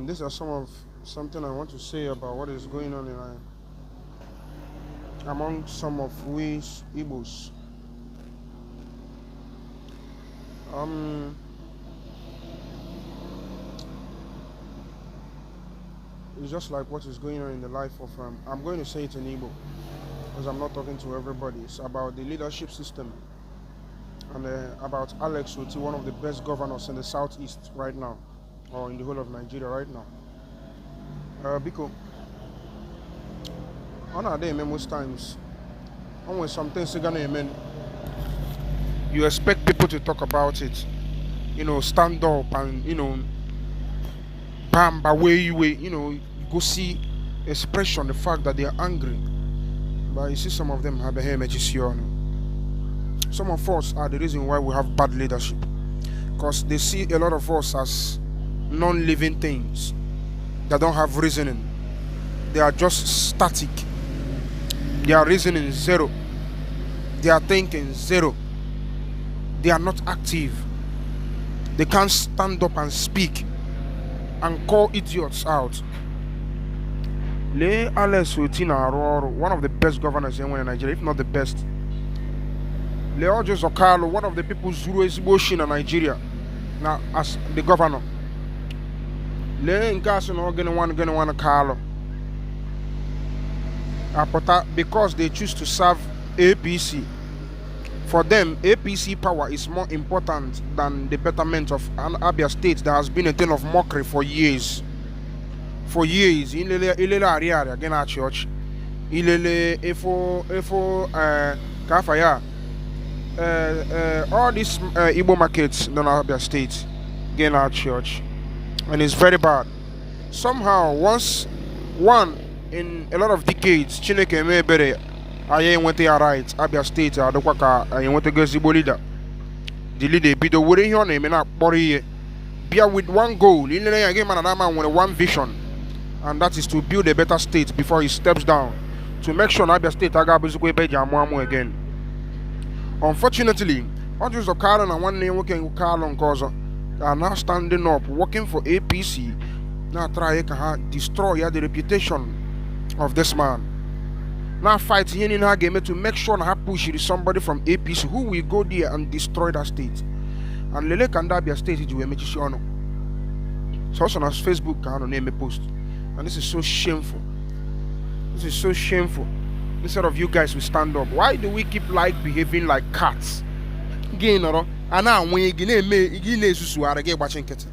These are something I want to say about what is going on among some of we Igbos. Um, it's just like what is going on in the life of. I'm going to say it in Igbo because I'm not talking to everybody. It's about the leadership system and about Alex Otti, one of the best governors in the southeast right now, or in the whole of Nigeria right now. Because on our day, most times, when something's gonna amen, you expect people to talk about it, stand up and bam, but way you go see expression the fact that they are angry. But you see, some of them have a hair Some of us are the reason why we have bad leadership, because they see a lot of us as non-living things that don't have reasoning. They are just static. Their reasoning is zero. They are thinking zero. They are not active. They can't stand up and speak and call idiots out. Le Alex Otina, one of the best governors in Nigeria, if not the best. Le Ojo Zokalo, one of the people who is in Nigeria, now as the governor. Le Nkaso no gonna Carlo. Because they choose to serve APC. For them, APC power is more important than the betterment of an Abia state that has been a thing of mockery for years. For years, ilele ariari again at church, ilele efo kafaya, all these Igbo markets in Abia state again at church, and it's very bad. Somehow, once one in a lot of decades, Chineke mebere aye went there right, Abia state adokwaka aye went to go Igbo leader. The leader be the way here name na kpori be with one goal, ilele again man with one vision. And that is to build a better state before he steps down, to make sure Abia State again. Unfortunately, all these Okara and one name working with Carl and Koza are now standing up, working for APC. Now try to destroy the reputation of this man. Now fight in her game to make sure that push somebody from APC who will go there and destroy that state. And Lele can Abia State it will make sure. So also on Facebook can name a post. And this is so shameful. This is so shameful. Instead of you guys will stand up. Why do we keep behaving like cats? Again, and now when you get susu, I get watching it.